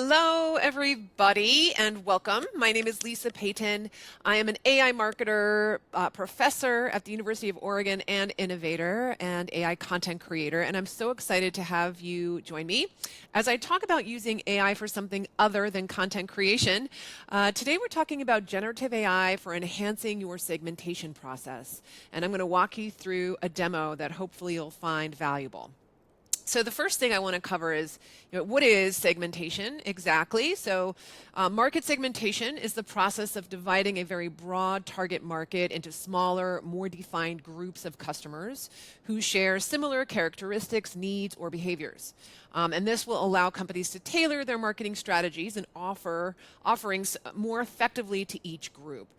Hello, everybody, and welcome. My name is Lisa Peyton. I am an AI marketer, professor at the University of Oregon, and innovator and AI content creator. And I'm so excited to have you join me as I talk about using AI for something other than content creation. Today, we're talking about generative AI for enhancing your segmentation process. And I'm going to walk you through a demo that hopefully you'll find valuable. So the first thing I want to cover is, what is segmentation exactly? So market segmentation is the process of dividing a very broad target market into smaller, more defined groups of customers who share similar characteristics, needs, or behaviors. And this will allow companies to tailor their marketing strategies and offerings more effectively to each group.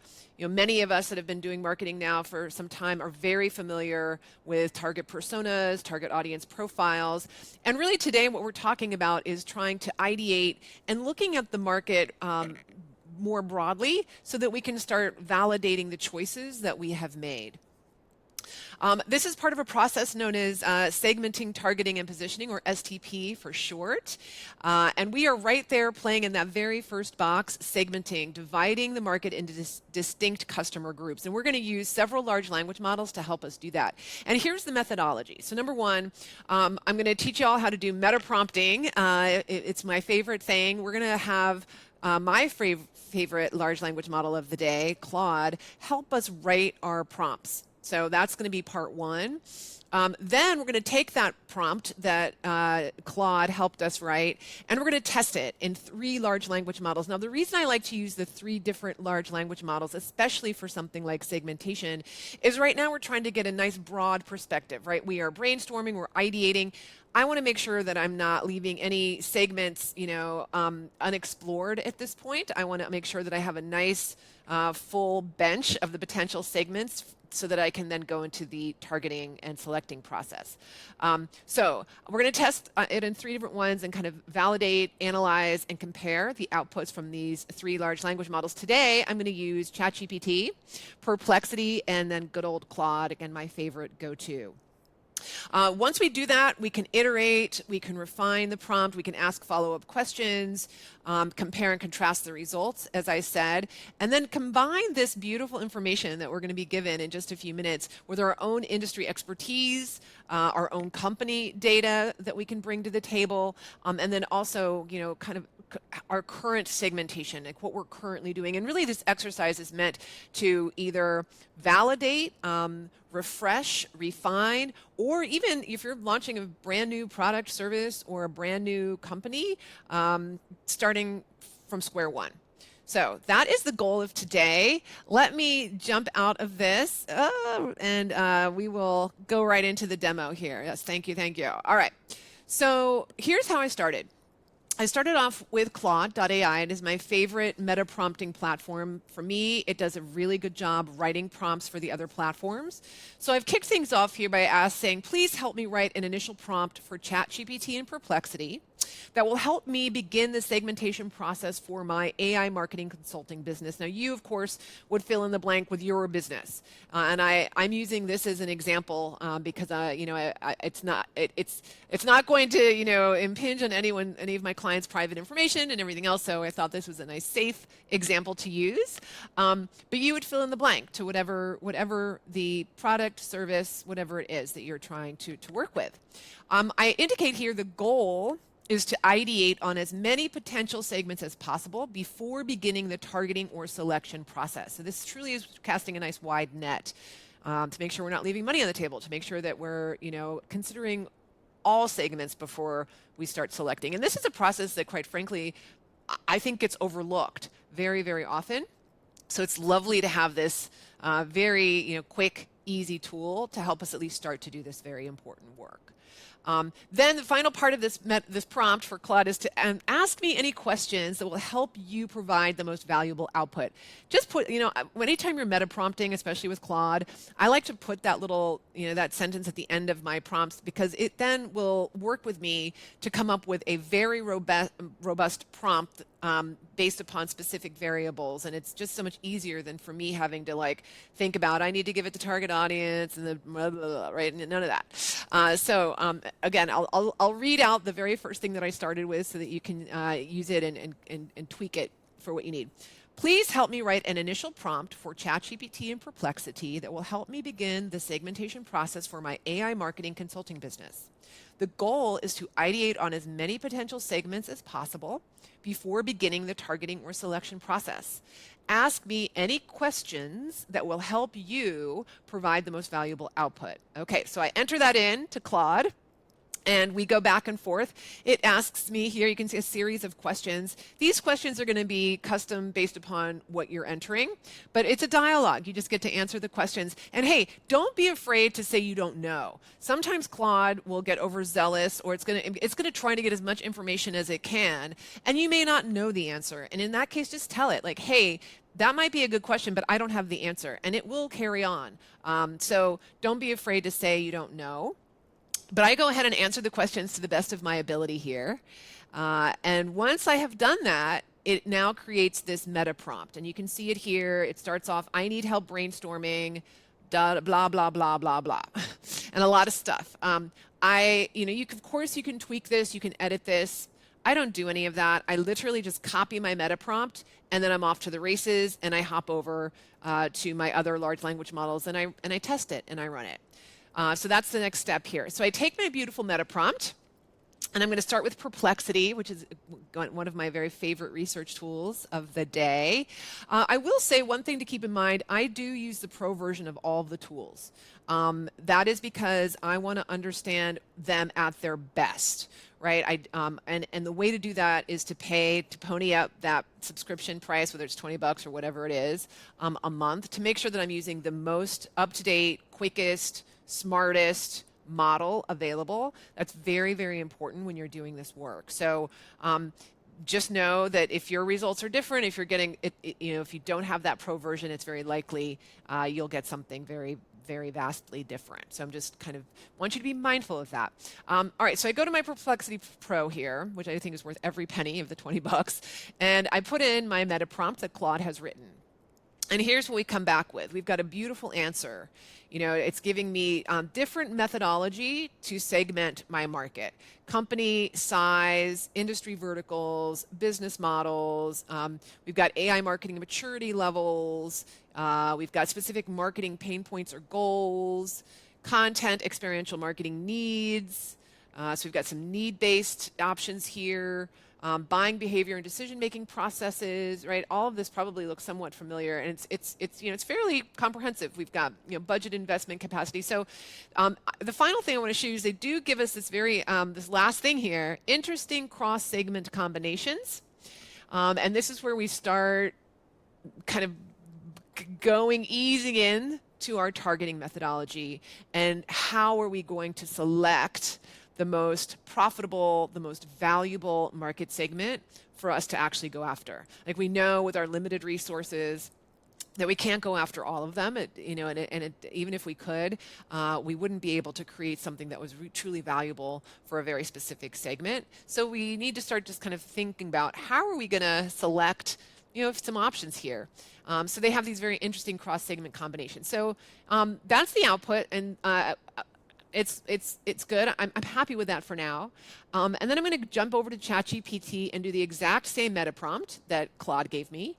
Many of us that have been doing marketing now for some time are very familiar with target personas, target audience profiles. And really today what we're talking about is trying to ideate and looking at the market more broadly so that we can start validating the choices that we have made. This is part of a process known as segmenting, targeting, and positioning, or STP for short. And we are right there playing in that very first box, segmenting, dividing the market into distinct customer groups. And we're going to use several large language models to help us do that. And here's the methodology. So number one, I'm going to teach you all how to do meta prompting. It's my favorite thing. We're going to have my favorite large language model of the day, Claude, help us write our prompts. So that's going to be part one. Then we're going to take that prompt that Claude helped us write, and we're going to test it in 3 large language models. Now, the reason I like to use the 3 different large language models, especially for something like segmentation, is right now we're trying to get a nice broad perspective, right? We are brainstorming, we're ideating. I want to make sure that I'm not leaving any segments, unexplored at this point. I want to make sure that I have a nice full bench of the potential segments so that I can then go into the targeting and selecting process. So we're going to test it in 3 different ones and kind of validate, analyze, and compare the outputs from these 3 large language models. Today, I'm going to use ChatGPT, Perplexity, and then good old Claude, again, my favorite go-to. Once we do that, we can iterate, we can refine the prompt, we can ask follow-up questions, compare and contrast the results, as I said, and then combine this beautiful information that we're going to be given in just a few minutes with our own industry expertise, our own company data that we can bring to the table, and then also, kind of our current segmentation, like what we're currently doing. And really this exercise is meant to either validate, refresh, refine, or even if you're launching a brand new product, service, or a brand new company, starting from square one. So that is the goal of today. Let me jump out of this and we will go right into the demo here. Yes, thank you, thank you. All right, so here's how I started. I started off with Claude.ai. It is my favorite meta prompting platform. For me, it does a really good job writing prompts for the other platforms. So I've kicked things off here by saying, please help me write an initial prompt for ChatGPT and Perplexity that will help me begin the segmentation process for my AI marketing consulting business. Now, you, of course, would fill in the blank with your business. And I'm using this as an example because, it's not going to, impinge on any of my clients' private information and everything else. So I thought this was a nice, safe example to use. But you would fill in the blank to whatever the product, service, whatever it is that you're trying to work with. I indicate here the goal is to ideate on as many potential segments as possible before beginning the targeting or selection process. So this truly is casting a nice wide net to make sure we're not leaving money on the table, to make sure that we're, considering all segments before we start selecting. And this is a process that, quite frankly, I think gets overlooked very, very often. So it's lovely to have this very, quick, easy tool to help us at least start to do this very important work. Then the final part of this prompt for Claude is to ask me any questions that will help you provide the most valuable output. Just put, anytime you're meta prompting, especially with Claude, I like to put that little, that sentence at the end of my prompts because it then will work with me to come up with a very robust prompt based upon specific variables, and it's just so much easier than for me having to like think about I need to give it the target audience and the blah, blah, blah, right, and none of that. Again, I'll read out the very first thing that I started with so that you can use it and tweak it for what you need. Please help me write an initial prompt for ChatGPT and Perplexity that will help me begin the segmentation process for my AI marketing consulting business. The goal is to ideate on as many potential segments as possible before beginning the targeting or selection process. Ask me any questions that will help you provide the most valuable output. Okay, so I enter that in to Claude. And we go back and forth. It asks me here, you can see a series of questions. These questions are going to be custom based upon what you're entering, but it's a dialogue. You just get to answer the questions. And hey, don't be afraid to say you don't know. Sometimes Claude will get overzealous, or it's going to try to get as much information as it can, and you may not know the answer. And in that case, just tell it like, hey, that might be a good question, but I don't have the answer, and it will carry on. So don't be afraid to say you don't know. But I go ahead and answer the questions to the best of my ability here. And once I have done that, it now creates this meta prompt. And you can see it here. It starts off, I need help brainstorming, blah, blah, blah, blah, blah, and a lot of stuff. Of course, you can tweak this. You can edit this. I don't do any of that. I literally just copy my meta prompt, and then I'm off to the races, and I hop over to my other large language models, and I test it, and I run it. So that's the next step here. So I take my beautiful meta prompt, and I'm going to start with Perplexity, which is one of my very favorite research tools of the day. I will say one thing to keep in mind, I do use the pro version of all of the tools. That is because I want to understand them at their best, right? And the way to do that is to pony up that subscription price, whether it's $20 or whatever it is, a month, to make sure that I'm using the most up-to-date, quickest, smartest model available. That's very, very important when you're doing this work. So just know that if your results are different, if you're getting if you don't have that pro version, it's very likely you'll get something very, very vastly different. So I'm just kind of want you to be mindful of that. All right, so I go to my Perplexity Pro here, which I think is worth every penny of the $20, and I put in my meta prompt that Claude has written. And here's what we come back with. We've got a beautiful answer. It's giving me different methodology to segment my market. Company size, industry verticals, business models. We've got AI marketing maturity levels. We've got specific marketing pain points or goals, content, experiential marketing needs. So we've got some need-based options here. Buying behavior and decision-making processes, right? All of this probably looks somewhat familiar, and it's fairly comprehensive. We've got budget, investment, capacity. So the final thing I want to show you is they do give us this this last thing here: interesting cross-segment combinations, and this is where we start kind of easing in to our targeting methodology and how are we going to select the most profitable, the most valuable market segment for us to actually go after. Like we know with our limited resources that we can't go after all of them, even if we could, we wouldn't be able to create something that was truly valuable for a very specific segment. So we need to start just kind of thinking about how are we going to select some options here. So they have these very interesting cross-segment combinations. So that's the output, and it's good. I'm happy with that for now. And then I'm going to jump over to ChatGPT and do the exact same meta prompt that Claude gave me,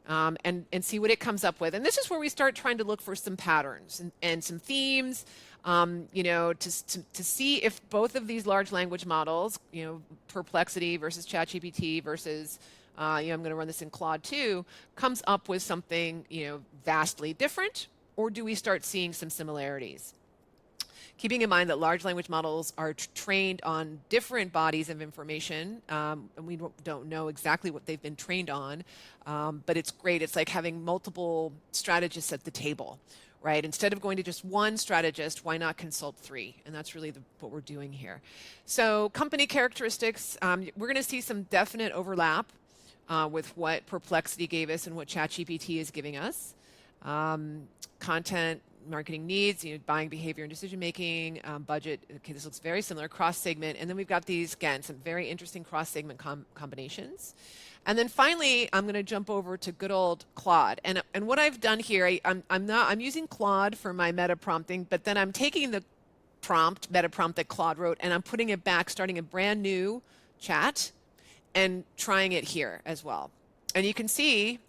and see what it comes up with. And this is where we start trying to look for some patterns and some themes, to see if both of these large language models, Perplexity versus ChatGPT versus I'm going to run this in Claude too, comes up with something vastly different, or do we start seeing some similarities? Keeping in mind that large language models are trained on different bodies of information, and we don't know exactly what they've been trained on, but it's great. It's like having multiple strategists at the table, right? Instead of going to just one strategist, why not consult three? And that's really what we're doing here. So company characteristics, we're going to see some definite overlap with what Perplexity gave us and what ChatGPT is giving us. Content, marketing needs, buying behavior and decision making, budget. Okay, this looks very similar, cross segment, and then we've got these again some very interesting cross segment combinations. And then finally, I'm going to jump over to good old Claude. And what I've done here, I'm using Claude for my meta prompting, but then I'm taking the meta prompt that Claude wrote, and I'm putting it back, starting a brand new chat, and trying it here as well. And you can see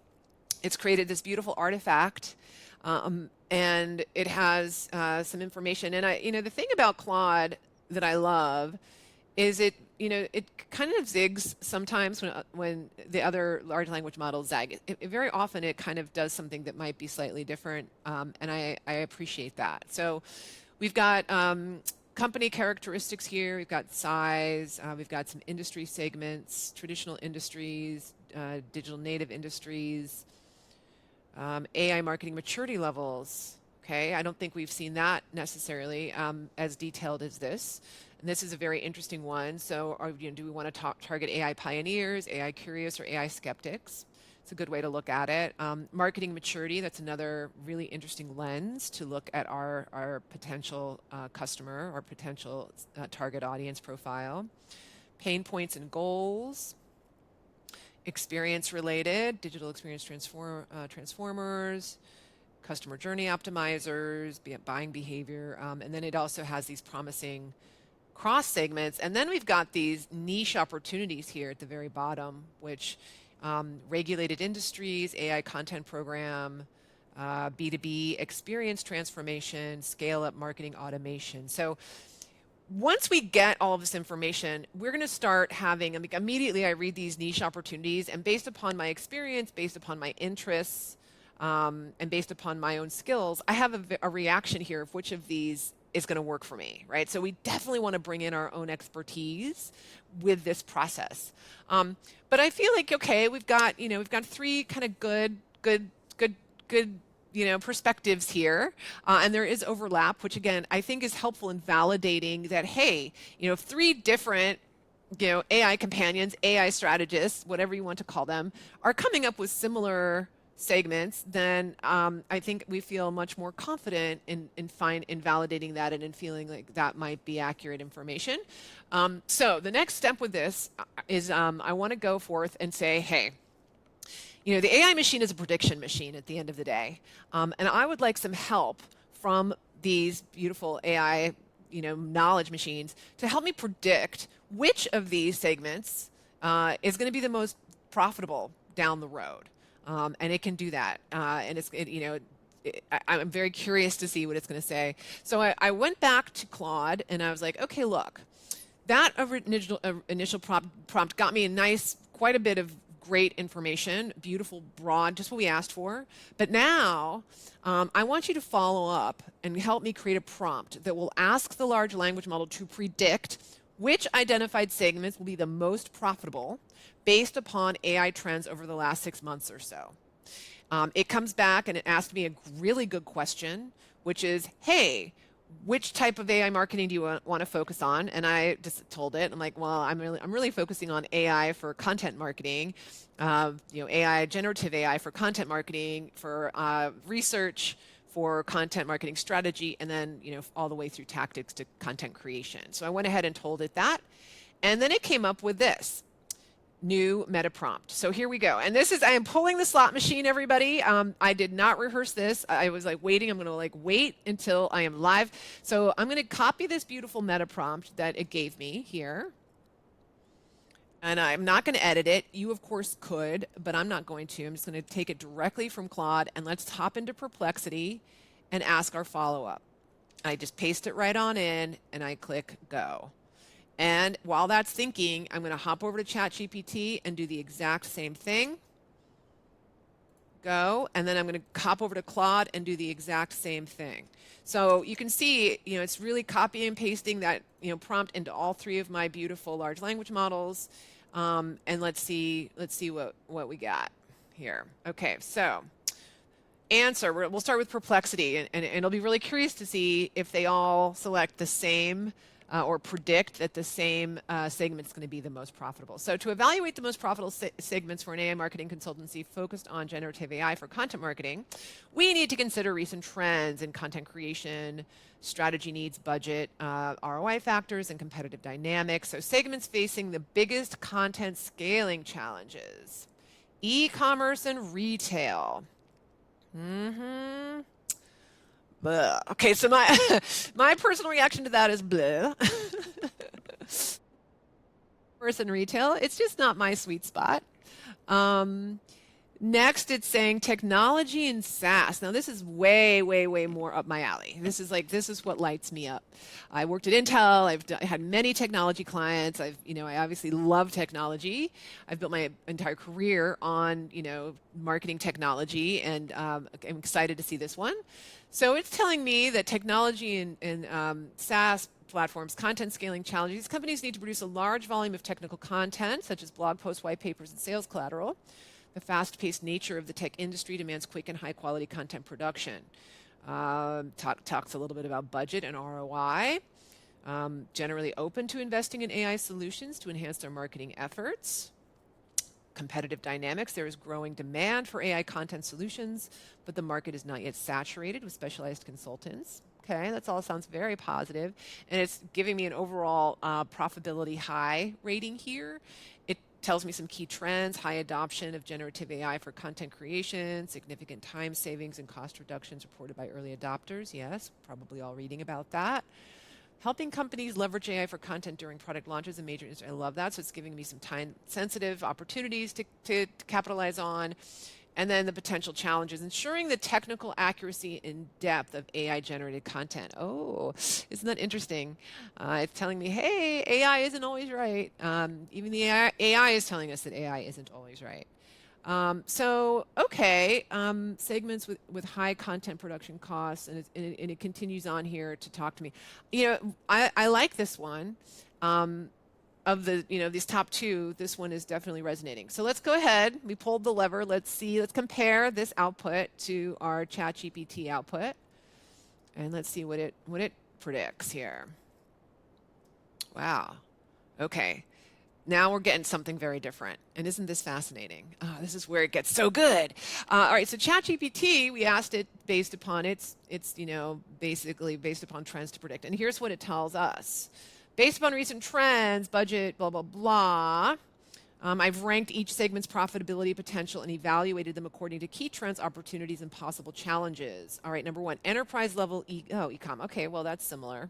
it's created this beautiful artifact, and it has some information. And the thing about Claude that I love is it kind of zigs sometimes when the other large language models zag. Very often it kind of does something that might be slightly different, and I appreciate that. So we've got company characteristics here. We've got size. We've got some industry segments, traditional industries, digital native industries, AI marketing maturity levels. Okay, I don't think we've seen that necessarily as detailed as this. And this is a very interesting one. So do we want to target AI pioneers, AI curious, or AI skeptics? It's a good way to look at it. Marketing maturity, that's another really interesting lens to look at our potential customer, our potential target audience profile. Pain points and goals. Experience related, digital experience transformers, customer journey optimizers, buying behavior, and then it also has these promising cross segments. And then we've got these niche opportunities here at the very bottom, which regulated industries, AI content program, B2B experience transformation, scale up marketing automation. So once we get all of this information, we're going to start having, immediately I read these niche opportunities, and based upon my experience, based upon my interests, and based upon my own skills, I have a reaction here of which of these is going to work for me, right? So we definitely want to bring in our own expertise with this process. But I feel like, okay, we've got three kind of good perspectives here, and there is overlap, which again I think is helpful in validating that, hey, three different AI companions, AI strategists, whatever you want to call them, are coming up with similar segments. Then I think we feel much more confident in validating that and in feeling like that might be accurate information. So the next step with this is I want to go forth and say, hey, the AI machine is a prediction machine at the end of the day. And I would like some help from these beautiful AI, knowledge machines to help me predict which of these segments is going to be the most profitable down the road. And it can do that. And I'm very curious to see what it's going to say. So I went back to Claude and I was like, okay, look, that initial prompt got me quite a bit of great information, beautiful, broad, just what we asked for. But now I want you to follow up and help me create a prompt that will ask the large language model to predict which identified segments will be the most profitable based upon AI trends over the last 6 months or so. It comes back and it asked me a really good question, which is, hey, which type of AI marketing do you want to focus on? And I just told it, I'm like, well, I'm really focusing on AI for content marketing, AI, generative AI for content marketing, for research, for content marketing strategy, and then all the way through tactics to content creation. So I went ahead and told it that, and then it came up with this new meta prompt. So here we go. And I am pulling the slot machine, everybody. I did not rehearse this. I was waiting. I'm going to wait until I am live. So I'm going to copy this beautiful meta prompt that it gave me here. And I'm not going to edit it. You, of course, could, but I'm not going to. I'm just going to take it directly from Claude, and let's hop into Perplexity and ask our follow-up. I just paste it right on in, and I click go. And while that's thinking, I'm going to hop over to ChatGPT and do the exact same thing. Go. And then I'm going to hop over to Claude and do the exact same thing. So you can see, it's really copying and pasting that, prompt into all three of my beautiful large language models. And let's see what we got here. Okay, so answer. We'll start with Perplexity, and it'll be really curious to see if they all select the same or predict that the same segment is going to be the most profitable. So to evaluate the most profitable segments for an AI marketing consultancy focused on generative AI for content marketing, we need to consider recent trends in content creation, strategy needs, budget, ROI factors, and competitive dynamics. So segments facing the biggest content scaling challenges: e-commerce and retail. Blah. Okay, so my my personal reaction to that is blah. Commerce and retail, it's just not my sweet spot. Next, it's saying technology and SaaS. Now, this is way, way, way more up my alley. This is what lights me up. I worked at Intel. I had many technology clients. I obviously love technology. I've built my entire career on, marketing technology, and I'm excited to see this one. So it's telling me that technology and SaaS platforms, content scaling challenges. These companies need to produce a large volume of technical content, such as blog posts, white papers, and sales collateral. The fast-paced nature of the tech industry demands quick and high-quality content production. Talks a little bit about budget and ROI. Generally open to investing in AI solutions to enhance their marketing efforts. Competitive dynamics. There is growing demand for AI content solutions, but the market is not yet saturated with specialized consultants. Okay, that all sounds very positive, and it's giving me an overall profitability high rating here. It tells me some key trends: high adoption of generative AI for content creation, significant time savings and cost reductions reported by early adopters. Yes, probably all reading about that. Helping companies leverage AI for content during product launches and major industry. I love that. So it's giving me some time-sensitive opportunities to capitalize on. And then the potential challenges: ensuring the technical accuracy and depth of AI-generated content. Oh, isn't that interesting? It's telling me, hey, AI isn't always right. Even the AI is telling us that AI isn't always right. Segments with high content production costs, and it continues on here to talk to me. I like this one. Of the, these top two, this one is definitely resonating. So let's go ahead. We pulled the lever. Let's compare this output to our ChatGPT output, and let's see what it predicts here. Wow. Okay. Now we're getting something very different. And isn't this fascinating? Oh, this is where it gets so good. All right, so ChatGPT, we asked it based upon basically based upon trends to predict. And here's what it tells us. Based upon recent trends, budget, blah, blah, blah, I've ranked each segment's profitability potential and evaluated them according to key trends, opportunities, and possible challenges. All right, number one, enterprise level e-com. Okay, well, that's similar.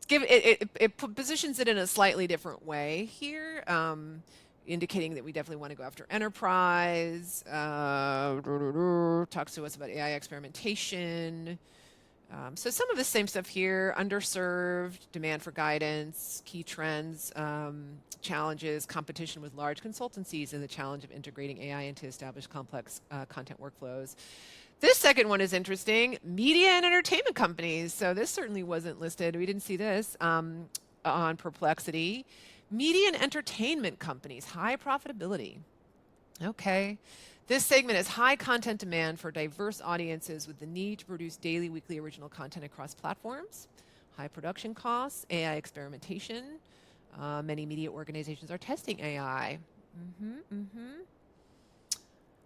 It positions it in a slightly different way here, indicating that we definitely want to go after enterprise. Talks to us about AI experimentation. So some of the same stuff here: underserved, demand for guidance, key trends, challenges, competition with large consultancies, and the challenge of integrating AI into established complex content workflows. This second one is interesting: media and entertainment companies. So this certainly wasn't listed. We didn't see this on Perplexity. Media and entertainment companies, high profitability. Okay. This segment has high content demand for diverse audiences with the need to produce daily, weekly original content across platforms, high production costs, AI experimentation. Many media organizations are testing AI.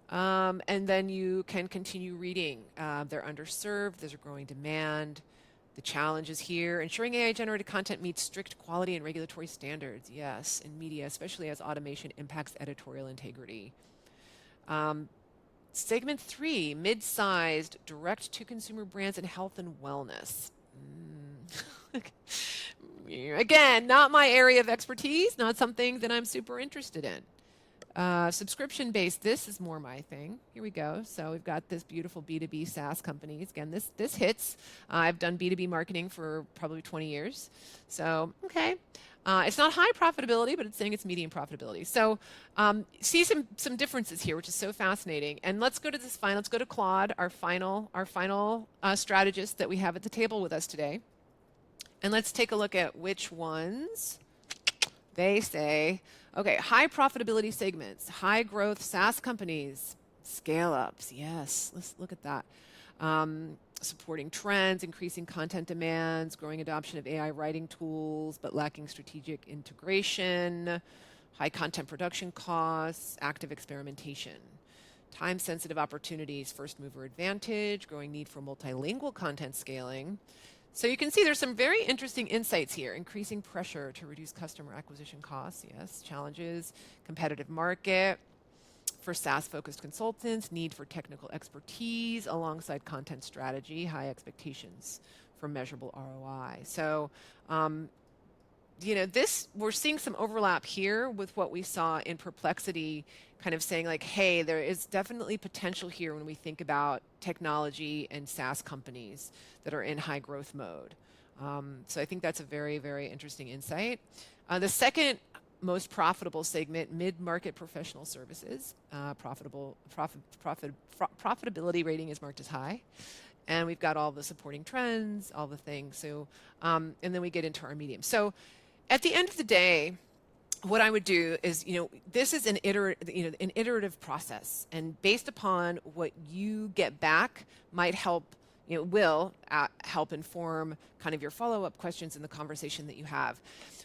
And then you can continue reading. They're underserved. There's a growing demand. The challenges here: ensuring AI-generated content meets strict quality and regulatory standards. Yes, in media, especially as automation impacts editorial integrity. Segment 3, mid-sized, direct-to-consumer brands in health and wellness. Again, not my area of expertise, not something that I'm super interested in. Subscription-based, this is more my thing. Here we go. So we've got this beautiful B2B SaaS companies. Again, this hits. I've done B2B marketing for probably 20 years. So, okay. It's not high profitability, but it's saying it's medium profitability. So see some differences here, which is so fascinating. And let's go to this final. Let's go to Claude, our final strategist that we have at the table with us today. And let's take a look at which ones they say. Okay, high profitability segments, high growth SaaS companies, scale ups. Yes, let's look at that. supporting trends, increasing content demands, growing adoption of AI writing tools, but lacking strategic integration, high content production costs, active experimentation, time-sensitive opportunities, first mover advantage, growing need for multilingual content scaling. So you can see there's some very interesting insights here. Increasing pressure to reduce customer acquisition costs, yes. Challenges, competitive market for SaaS-focused consultants, need for technical expertise alongside content strategy, high expectations for measurable ROI. So, we're seeing some overlap here with what we saw in Perplexity, kind of saying like, hey, there is definitely potential here when we think about technology and SaaS companies that are in high growth mode. So I think that's a very, very interesting insight. The second most profitable segment, mid-market professional services. Profitability rating is marked as high. And we've got all the supporting trends, all the things. So, and then we get into our medium. So at the end of the day, what I would do is, this is an iterative process, and based upon what you get back might help, will help inform kind of your follow-up questions in the conversation that you have.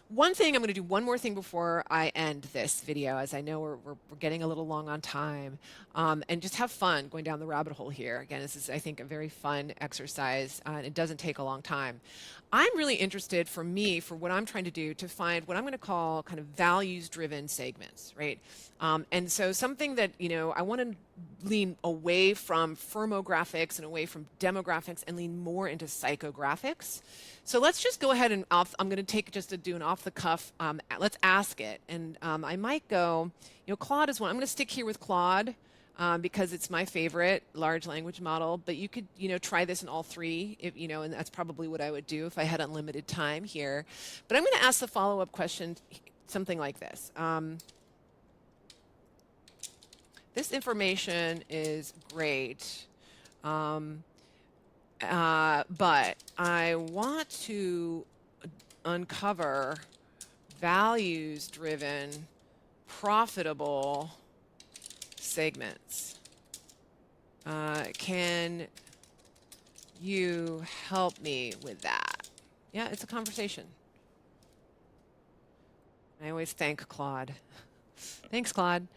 One thing, I'm going to do one more thing before I end this video, as I know we're getting a little long on time, and just have fun going down the rabbit hole here. Again, this is, I think, a very fun exercise, and it doesn't take a long time. I'm really interested, for what I'm trying to do, to find what I'm going to call kind of values-driven segments, right? And so something that, I want to lean away from firmographics and away from demographics and lean more into psychographics. So let's just go ahead and I'm going to do an off-the-cuff, let's ask it. And I might go, Claude is one. I'm going to stick here with Claude because it's my favorite large language model. But you could, try this in all three, and that's probably what I would do if I had unlimited time here. But I'm going to ask the follow-up question, something like this. This information is great. But I want to uncover values-driven, profitable segments. Can you help me with that? Yeah, it's a conversation. I always thank Claude. Thanks, Claude.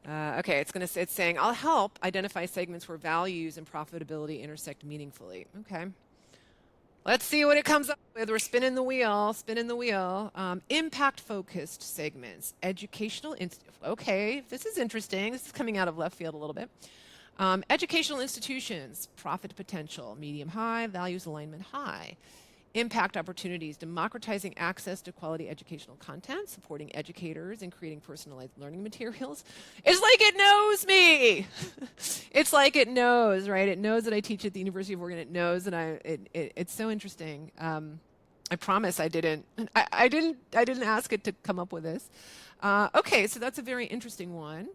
Okay, it's saying, I'll help identify segments where values and profitability intersect meaningfully. Okay. Let's see what it comes up with. We're spinning the wheel, Impact-focused segments, okay, this is interesting. This is coming out of left field a little bit. Educational institutions, profit potential, medium-high, values alignment high. Impact opportunities, democratizing access to quality educational content, supporting educators and creating personalized learning materials. It's like it knows me. It's like it knows, right? It knows that I teach at the University of Oregon. It knows that it's so interesting. I promise I didn't ask it to come up with this. Okay, so that's a very interesting one.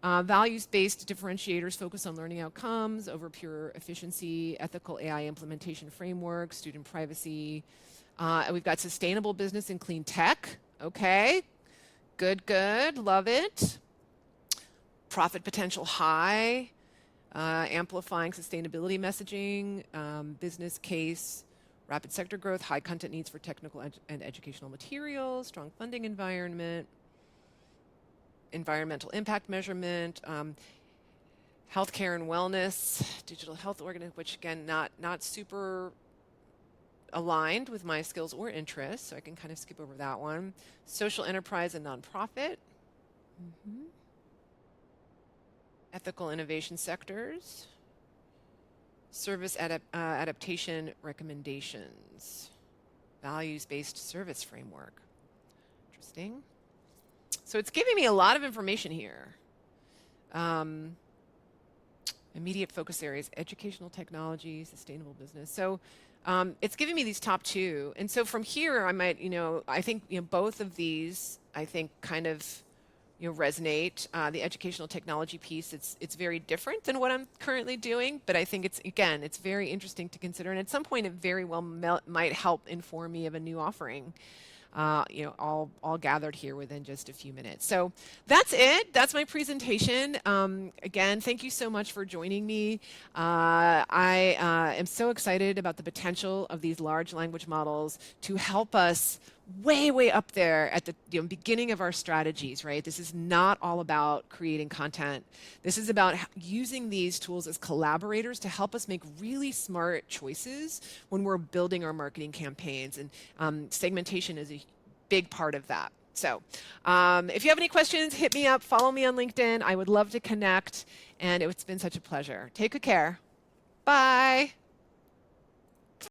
Values-based differentiators focus on learning outcomes over pure efficiency, ethical AI implementation framework, student privacy. And we've got sustainable business and clean tech. Okay, good, love it. Profit potential high, amplifying sustainability messaging, business case, rapid sector growth, high content needs for technical and educational materials, strong funding environment, environmental impact measurement, healthcare and wellness, digital health organization, which again, not super aligned with my skills or interests, so I can kind of skip over that one. Social enterprise and nonprofit. Ethical innovation sectors. Service adaptation recommendations. Values-based service framework. Interesting. So it's giving me a lot of information here. Immediate focus areas, educational technology, sustainable business. So it's giving me these top two. And so from here, I might, I think, both of these, I think, kind of, resonate. The educational technology piece, it's very different than what I'm currently doing, but I think it's very interesting to consider. And at some point, it very well might help inform me of a new offering. all gathered here within just a few minutes. So that's it. That's my presentation. Again, thank you so much for joining me. I am so excited about the potential of these large language models to help us way up there at the beginning of our strategies, right? This is not all about creating content. This is about using these tools as collaborators to help us make really smart choices when we're building our marketing campaigns. And segmentation is a big part of that. So if you have any questions, hit me up, follow me on LinkedIn. I would love to connect. And it's been such a pleasure. Take good care. Bye.